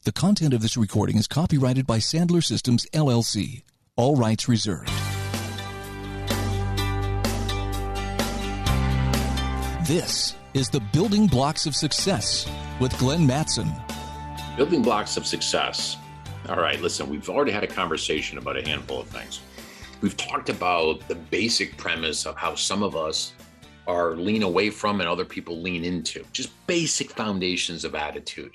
The content of this recording is copyrighted by Sandler Systems, LLC. All rights reserved. This is the Building Blocks of Success with Glenn Mattson. Building blocks of success. All right, listen, we've already had a conversation about a handful of things. We've talked about the basic premise of how some of us are lean away from and other people lean into, just basic foundations of attitude.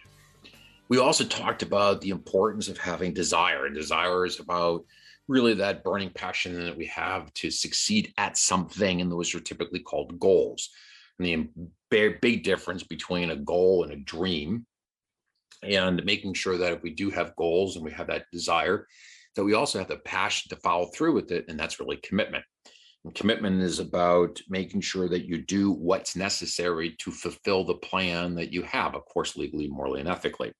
We also talked about the importance of having desire, and desire is about really that burning passion that we have to succeed at something, and those are typically called goals. And the big difference between a goal and a dream, and making sure that if we do have goals and we have that desire, that we also have the passion to follow through with it, and that's really commitment. And commitment is about making sure that you do what's necessary to fulfill the plan that you have, of course, legally, morally, and ethically.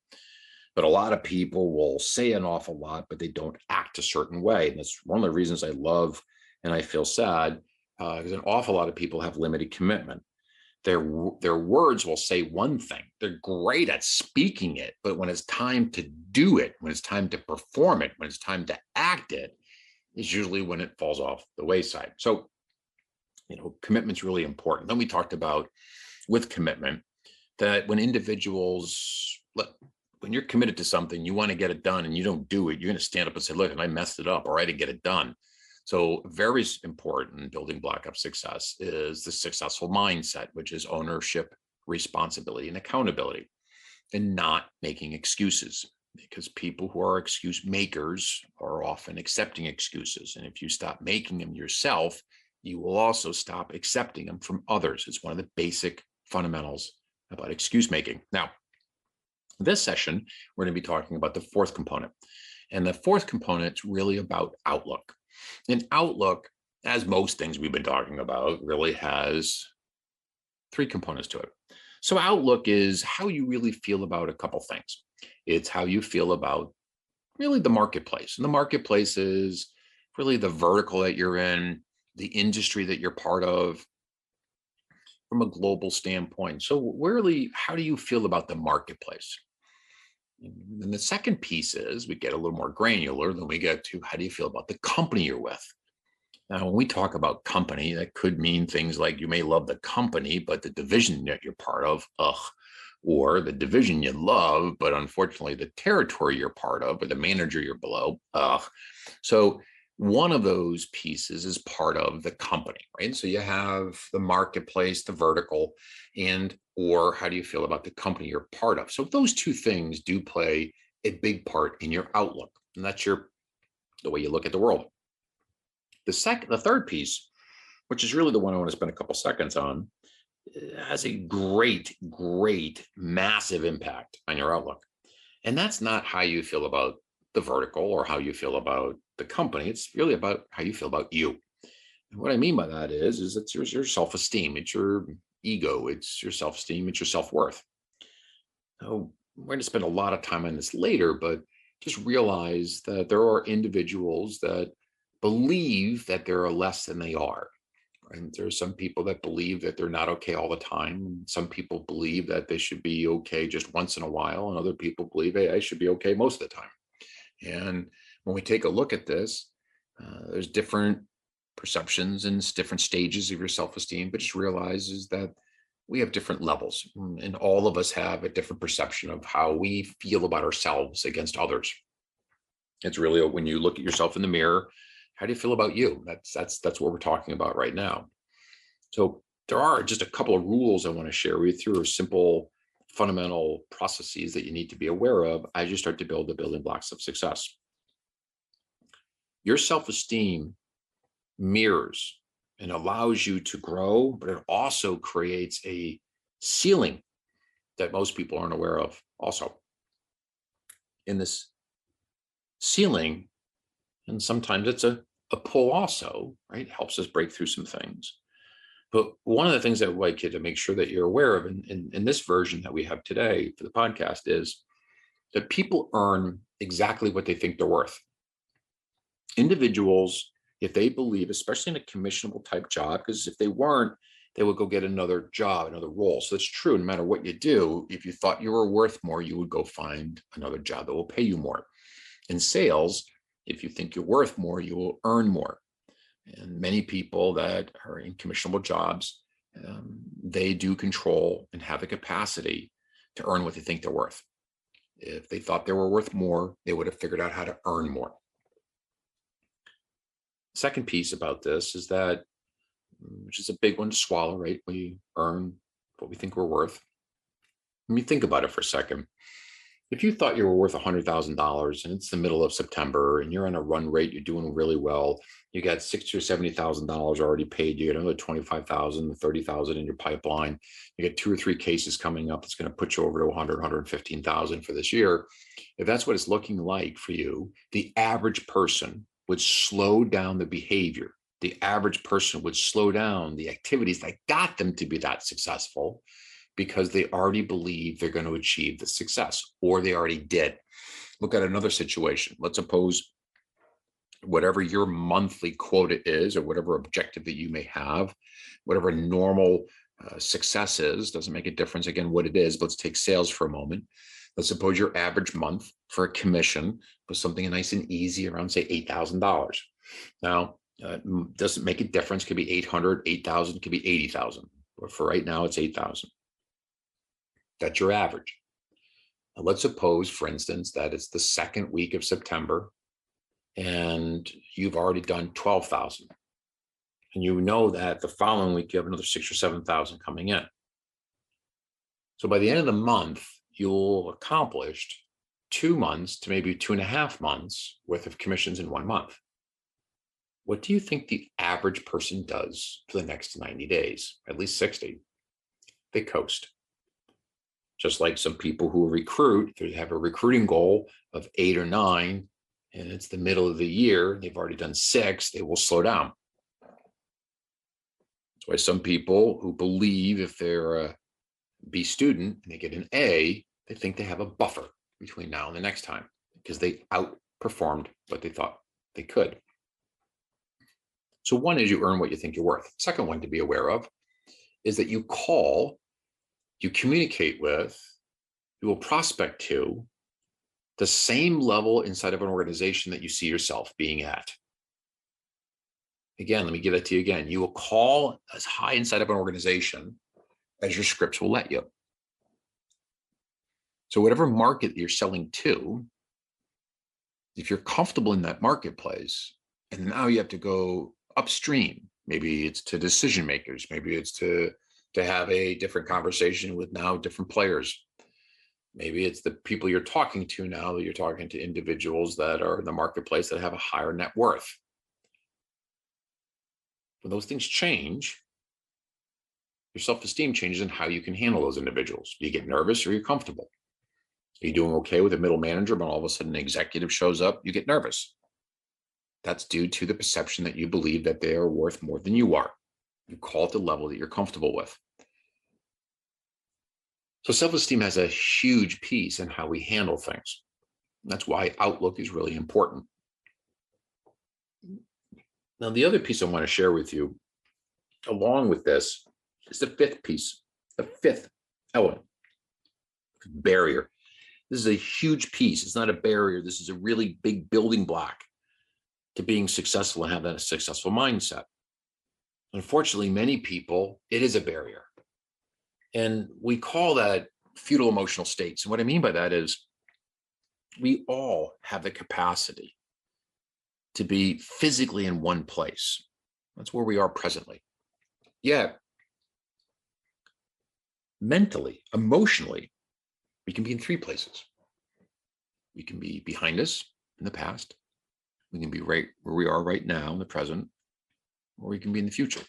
But a lot of people will say an awful lot, but they don't act a certain way. And that's one of the reasons I love and I feel sad, because an awful lot of people have limited commitment. Their words will say one thing. They're great at speaking it, but when it's time to do it, when it's time to perform it, when it's time to act it, is usually when it falls off the wayside. So, commitment's really important. Then we talked about with commitment that when individuals, when you're committed to something, you want to get it done and you don't do it, you're going to stand up and say, look, I messed it up or I didn't get it done. So very important building block of success is the successful mindset, which is ownership, responsibility, and accountability, and not making excuses, because people who are excuse makers are often accepting excuses. And if you stop making them yourself, you will also stop accepting them from others. It's one of the basic fundamentals about excuse making. Now, this session, we're going to be talking about the fourth component. And the fourth component is really about outlook. And outlook, as most things we've been talking about, really has three components to it. So outlook is how you really feel about a couple things. It's how you feel about really the marketplace. And the marketplace is really the vertical that you're in, the industry that you're part of from a global standpoint. So really, how do you feel about the marketplace? And the second piece is we get a little more granular, then we get to how do you feel about the company you're with? Now, when we talk about company, that could mean things like you may love the company, but the division that you're part of, or the division you love, but unfortunately the territory you're part of, or the manager you're below, So one of those pieces is part of the company, right? So you have the marketplace, the vertical, or how do you feel about the company you're part of? So those two things do play a big part in your outlook, and that's the way you look at the world. The third piece, which is really the one I want to spend a couple seconds on, has a great, massive impact on your outlook. And that's not how you feel about the vertical or how you feel about the company. It's really about how you feel about you. And what I mean by that is it's your self-esteem, it's your ego, it's your self-esteem, it's your self-worth. So we're going to spend a lot of time on this later, but just realize that there are individuals that believe that they're less than they are. And there are some people that believe that they're not okay all the time. Some people believe that they should be okay just once in a while, and other people believe, hey, I should be okay most of the time. And when we take a look at this, there's different perceptions and different stages of your self-esteem, but just realize is that we have different levels, and all of us have a different perception of how we feel about ourselves against others. It's really when you look at yourself in the mirror, how do you feel about you? That's what we're talking about right now. So there are just a couple of rules I want to share with you, or simple fundamental processes that you need to be aware of as you start to build the building blocks of success. Your self-esteem mirrors and allows you to grow, but it also creates a ceiling that most people aren't aware of also. In this ceiling, and sometimes it's a pull also, right? It helps us break through some things. But one of the things I would like you to make sure that you're aware of in this version that we have today for the podcast is that people earn exactly what they think they're worth. Individuals, if they believe, especially in a commissionable type job, because if they weren't, they would go get another job, another role. So it's true. No matter what you do, if you thought you were worth more, you would go find another job that will pay you more. In sales, if you think you're worth more, you will earn more. And many people that are in commissionable jobs, they do control and have the capacity to earn what they think they're worth. If they thought they were worth more, they would have figured out how to earn more. Second piece about this is that, which is a big one to swallow, right? We earn what we think we're worth. Let me think about it for a second. If you thought you were worth $100,000 and it's the middle of September and you're on a run rate, you're doing really well, you got $60,000 or $70,000 already paid, you get another $25,000, $30,000 in your pipeline, you get 2 or 3 cases coming up that's going to put you over to $100,000, $115,000 for this year. If that's what it's looking like for you, the average person would slow down the behavior. The average person would slow down the activities that got them to be that successful, because they already believe they're going to achieve the success, or they already did. Look at another situation. Let's suppose whatever your monthly quota is, or whatever objective that you may have, whatever normal success is, doesn't make a difference, again, what it is. Let's take sales for a moment. Let's suppose your average month for a commission was something nice and easy around, say, $8,000. Now, doesn't make a difference. It could be 800, 8,000, it could be 80,000. But for right now, it's 8,000. That's your average. Now, let's suppose, for instance, that it's the second week of September and you've already done 12,000. And you know that the following week you have another 6,000 or 7,000 coming in. So by the end of the month, you'll have accomplished 2 months to maybe 2.5 months worth of commissions in 1 month. What do you think the average person does for the next 90 days, at least 60? They coast. Just like some people who recruit, they have a recruiting goal of 8 or 9, and it's the middle of the year, they've already done 6, they will slow down. That's why some people who believe if they're a B student and they get an A, they think they have a buffer between now and the next time because they outperformed what they thought they could. So one is you earn what you think you're worth. Second one to be aware of is that you call, you communicate with, you will prospect to the same level inside of an organization that you see yourself being at. Again, let me give that to you again. You will call as high inside of an organization as your scripts will let you. So whatever market you're selling to, if you're comfortable in that marketplace, and now you have to go upstream, maybe it's to decision makers, maybe it's to have a different conversation with now different players. Maybe it's the people you're talking to now that you're talking to individuals that are in the marketplace that have a higher net worth. When those things change, your self-esteem changes in how you can handle those individuals. Do you get nervous or are you comfortable? Are you doing okay with a middle manager, but all of a sudden an executive shows up, you get nervous? That's due to the perception that you believe that they are worth more than you are. You call it the level that you're comfortable with. So self-esteem has a huge piece in how we handle things. That's why outlook is really important. Now, the other piece I want to share with you, along with this, is the fifth piece, the fifth element, barrier. This is a huge piece. It's not a barrier. This is a really big building block to being successful and having a successful mindset. Unfortunately, many people, it is a barrier. And we call that feudal emotional states. And what I mean by that is we all have the capacity to be physically in one place. That's where we are presently. Yet, mentally, emotionally, we can be in 3 places. We can be behind us in the past. We can be right where we are right now in the present, or we can be in the future.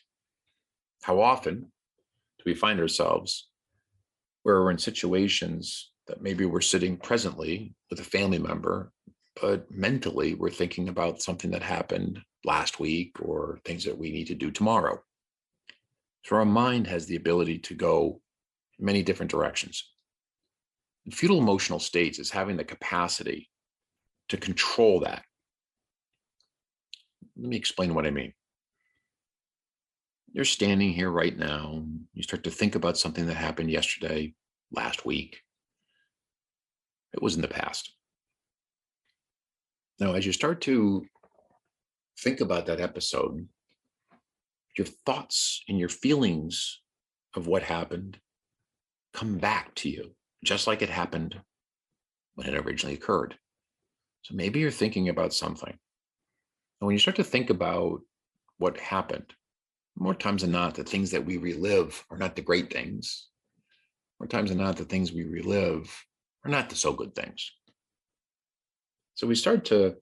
How often do we find ourselves where we're in situations that maybe we're sitting presently with a family member, but mentally we're thinking about something that happened last week or things that we need to do tomorrow? So our mind has the ability to go many different directions. And feudal emotional states is having the capacity to control that. Let me explain what I mean. You're standing here right now. You start to think about something that happened yesterday, last week. It was in the past. Now, as you start to think about that episode, your thoughts and your feelings of what happened come back to you, just like it happened when it originally occurred. So maybe you're thinking about something. And when you start to think about what happened, more times than not, the things that we relive are not the great things. More times than not, the things we relive are not the so good things. So we start to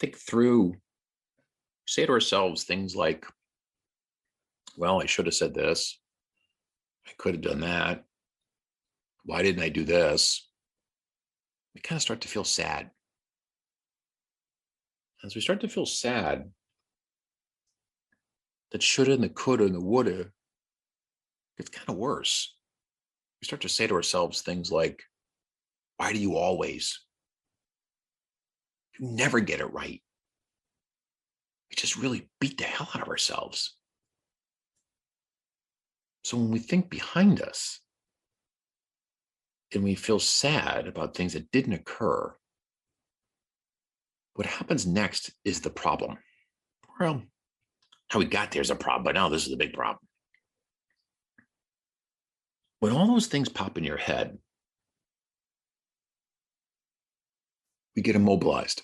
think through, say to ourselves things like, well, I should have said this. I could have done that. Why didn't I do this? We kind of start to feel sad. As we start to feel sad, that shoulda and the coulda and the woulda gets kind of worse. We start to say to ourselves things like, why do you always? You never get it right. We just really beat the hell out of ourselves. So when we think behind us and we feel sad about things that didn't occur, what happens next is the problem. Well, how we got there is a problem, but now this is the big problem. When all those things pop in your head, we get immobilized.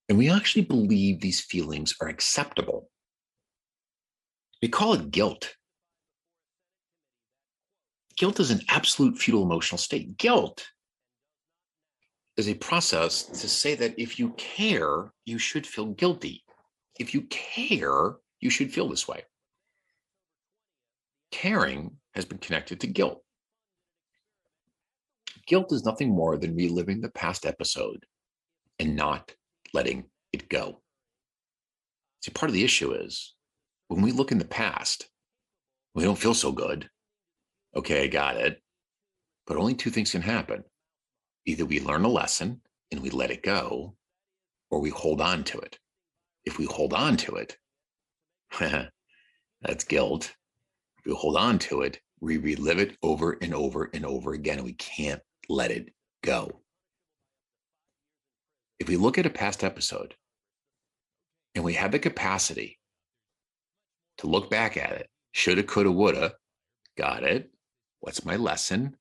And we actually believe these feelings are acceptable. We call it guilt. Guilt is an absolute futile emotional state. Guilt is a process to say that if you care, you should feel guilty. If you care, you should feel this way. Caring has been connected to guilt. Guilt is nothing more than reliving the past episode and not letting it go. See, part of the issue is when we look in the past, we don't feel so good. Okay, I got it. But only two things can happen. Either we learn a lesson and we let it go, or we hold on to it. If we hold on to it, that's guilt. If we hold on to it, we relive it over and over and over again, and we can't let it go. If we look at a past episode and we have the capacity to look back at it, shoulda, coulda, woulda, got it. What's my lesson?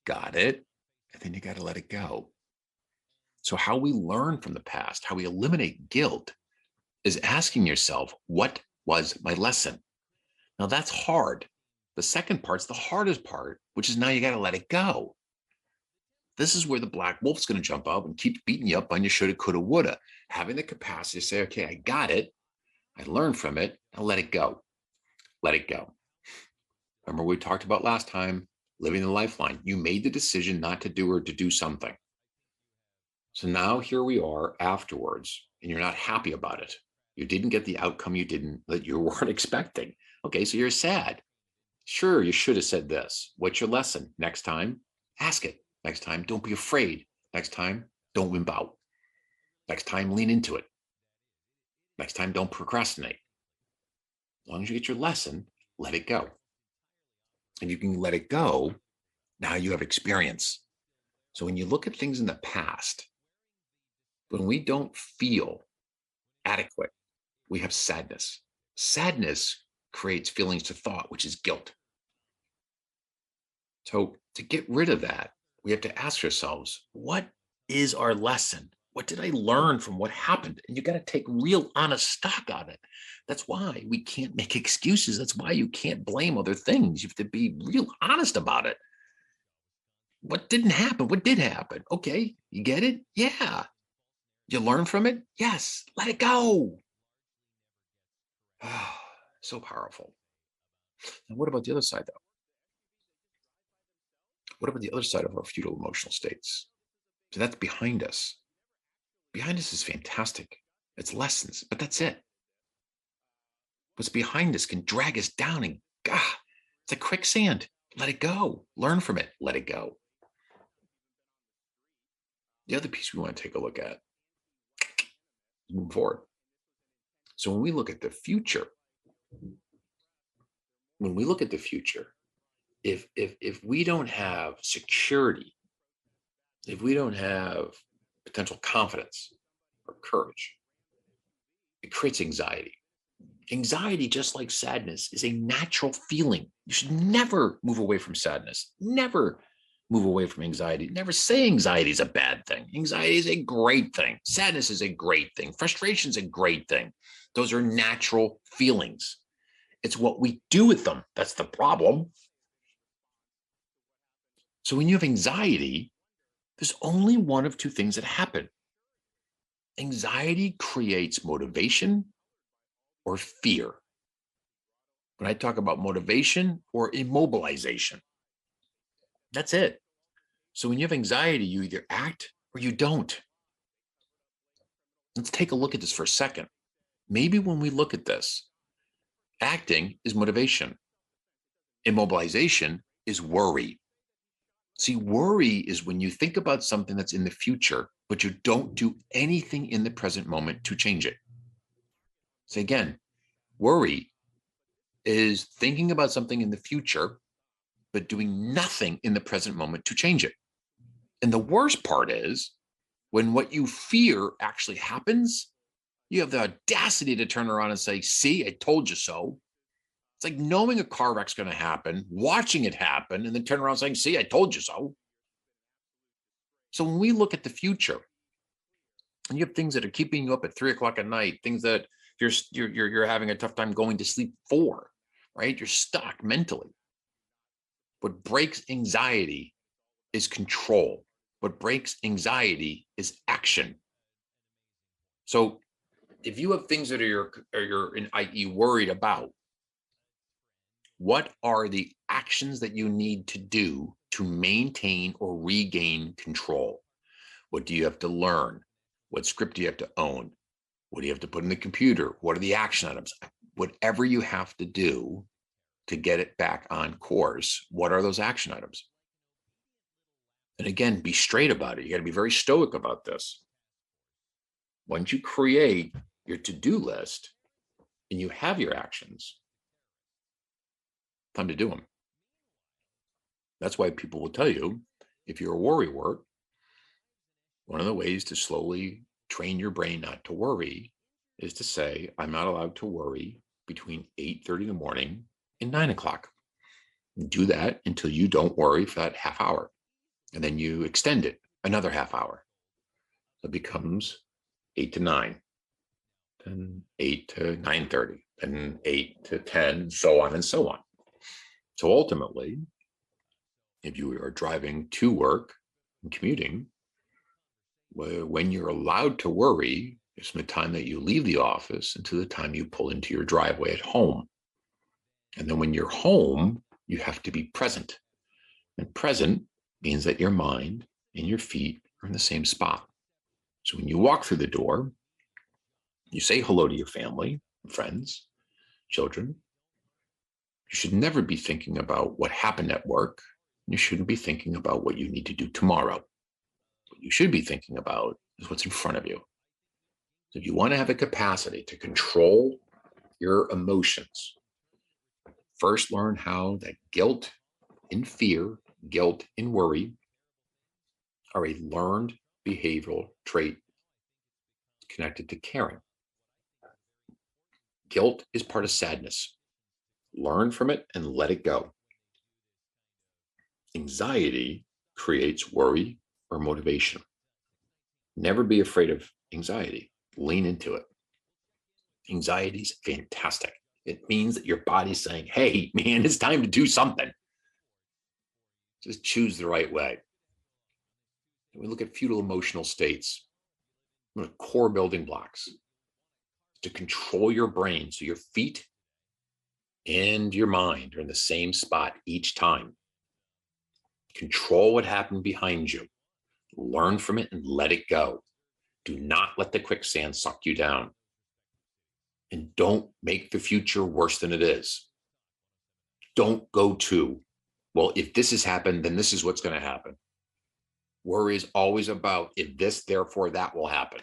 Got it. And then you got to let it go. So how we learn from the past, how we eliminate guilt is asking yourself, what was my lesson? Now that's hard. The second part's the hardest part, which is now you got to let it go. This is where the black wolf's going to jump up and keep beating you up on your shoulda, coulda, woulda. Having the capacity to say, okay, I got it. I learned from it. Now let it go. Let it go. Remember we talked about last time, living the lifeline. You made the decision not to do or to do something. So now here we are afterwards, and you're not happy about it. You didn't get the outcome that you weren't expecting. Okay, so you're sad. Sure, you should have said this. What's your lesson? Next time, ask it. Next time, don't be afraid. Next time, don't wimp out. Next time, lean into it. Next time, don't procrastinate. As long as you get your lesson, let it go. And you can let it go, now you have experience. So when you look at things in the past, when we don't feel adequate, we have sadness. Sadness creates feelings to thought, which is guilt. So to get rid of that, we have to ask ourselves, what is our lesson? What did I learn from what happened? And you got to take real honest stock on it. That's why we can't make excuses. That's why you can't blame other things. You have to be real honest about it. What didn't happen? What did happen? Okay, you get it? Yeah. You learn from it? Yes. Let it go. So powerful. And what about the other side, though? What about the other side of our futile emotional states? So that's behind us. Behind us is fantastic. It's lessons, but that's it. What's behind us can drag us down and it's a quicksand. Let it go. Learn from it. Let it go. The other piece we want to take a look at is move forward. So when we look at the future, if we don't have security, if we don't have potential confidence or courage, it creates anxiety. Anxiety, just like sadness, is a natural feeling. You should never move away from sadness. Never move away from anxiety. Never say anxiety is a bad thing. Anxiety is a great thing. Sadness is a great thing. Frustration is a great thing. Those are natural feelings. It's what we do with them that's the problem. So when you have anxiety, there's only one of two things that happen. Anxiety creates motivation or fear. When I talk about motivation or immobilization, that's it. So when you have anxiety, you either act or you don't. Let's take a look at this for a second. Maybe when we look at this, acting is motivation. Immobilization is worry. See, worry is when you think about something that's in the future, but you don't do anything in the present moment to change it. So again, worry is thinking about something in the future, but doing nothing in the present moment to change it. And the worst part is when what you fear actually happens, you have the audacity to turn around and say, see, I told you so. It's like knowing a car wreck's going to happen, watching it happen, and then turn around saying, see, I told you so. So when we look at the future, and you have things that are keeping you up at 3 o'clock at night, things that you're having a tough time going to sleep for, right? You're stuck mentally. What breaks anxiety is control. What breaks anxiety is action. So if you have things that you're i.e. worried about, what are the actions that you need to do to maintain or regain control? What do you have to learn? What script do you have to own? What do you have to put in the computer? What are the action items? Whatever you have to do to get it back on course, what are those action items? And again, be straight about it. You got to be very stoic about this. Once you create your to-do list and you have your actions, time to do them. That's why people will tell you, if you're a worrywart, one of the ways to slowly train your brain not to worry is to say, I'm not allowed to worry between 8:30 in the morning and 9 o'clock. Do that until you don't worry for that half hour. And then you extend it another half hour. So it becomes 8 to 9, then 8 to 9:30, then 8 to 10, so on and so on. So ultimately, if you are driving to work and commuting, when you're allowed to worry is from the time that you leave the office until the time you pull into your driveway at home. And then when you're home, you have to be present. And present means that your mind and your feet are in the same spot. So when you walk through the door, you say hello to your family, friends, children. You should never be thinking about what happened at work. You shouldn't be thinking about what you need to do tomorrow. What you should be thinking about is what's in front of you. So if you want to have a capacity to control your emotions, first learn how that guilt and fear, guilt and worry are a learned behavioral trait connected to caring. Guilt is part of sadness. Learn from it and let it go. Anxiety creates worry or motivation. Never be afraid of anxiety. Lean into it. Anxiety is fantastic. It means that your body's saying, hey, man, it's time to do something. Just choose the right way. We look at feudal emotional states, one of the core building blocks to control your brain so your feet and your mind are in the same spot each time. Control what happened behind you. Learn from it and let it go. Do not let the quicksand suck you down. And don't make the future worse than it is. Don't go to, well, if this has happened, then this is what's going to happen. Worry is always about if this, therefore that will happen.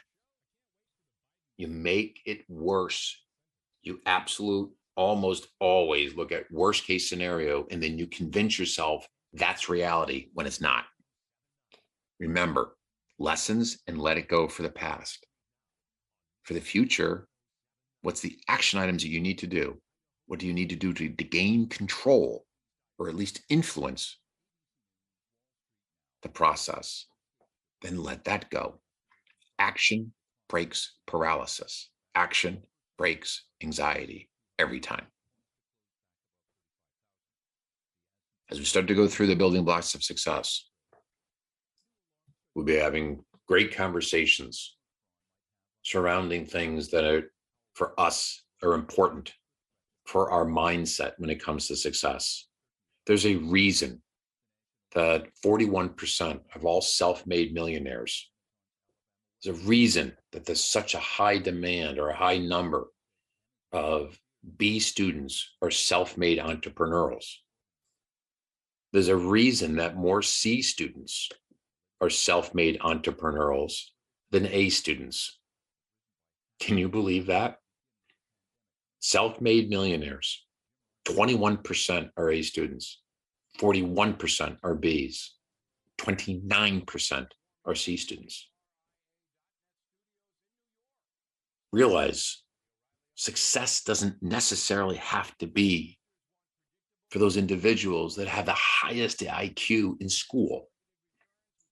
You make it worse. You almost always look at worst case scenario, and then you convince yourself that's reality when it's not. Remember, lessons and let it go for the past. For the future, what's the action items that you need to do? What do you need to do to gain control or at least influence the process? Then let that go. Action breaks paralysis. Action breaks anxiety every time. As we start to go through the building blocks of success, we'll be having great conversations surrounding things that are, for us, are important for our mindset when it comes to success. There's a reason that 41% of all self-made millionaires, there's a reason that there's such a high demand or a high number of B students or self-made entrepreneurs. There's a reason that more C students are self-made entrepreneurs than A students. Can you believe that? Self-made millionaires, 21% are A students, 41% are Bs, 29% are C students. Realize success doesn't necessarily have to be for those individuals that have the highest IQ in school.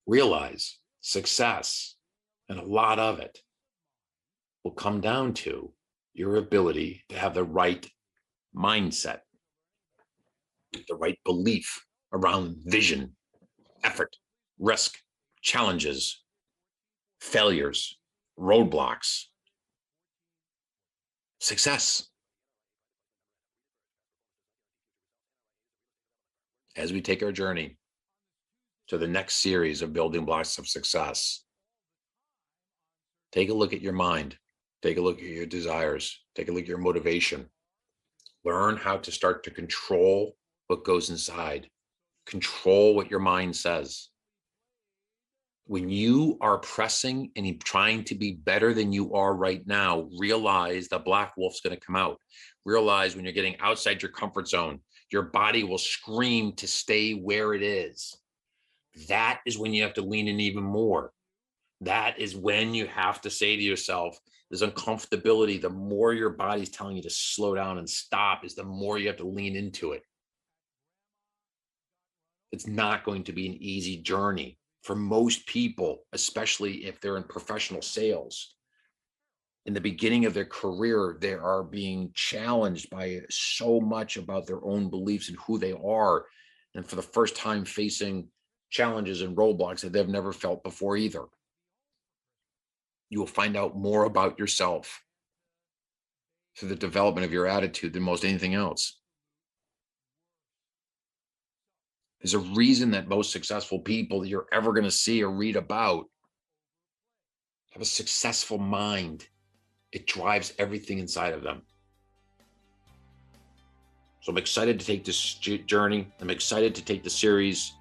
Realize success, and a lot of it, will come down to your ability to have the right mindset, the right belief around vision, effort, risk, challenges, failures, roadblocks, success. As we take our journey to the next series of building blocks of success, take a look at your mind, take a look at your desires, take a look at your motivation. Learn how to start to control what goes inside, control what your mind says. When you are pressing and trying to be better than you are right now, realize the black wolf's going to come out. Realize when you're getting outside your comfort zone, your body will scream to stay where it is. That is when you have to lean in even more. That is when you have to say to yourself, there's uncomfortability. The more your body's telling you to slow down and stop, is the more you have to lean into it. It's not going to be an easy journey for most people, especially if they're in professional sales. In the beginning of their career, they are being challenged by so much about their own beliefs and who they are. And for the first time facing challenges and roadblocks that they've never felt before either. You will find out more about yourself through the development of your attitude than most anything else. There's a reason that most successful people that you're ever going to see or read about have a successful mind. It drives everything inside of them. So I'm excited to take this journey. I'm excited to take the series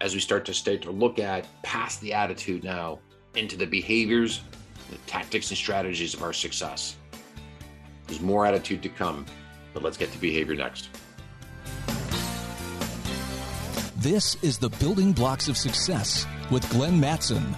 as we start to look at past the attitude now into the behaviors, the tactics and strategies of our success. There's more attitude to come, but let's get to behavior next. This is the Building Blocks of Success with Glenn Mattson.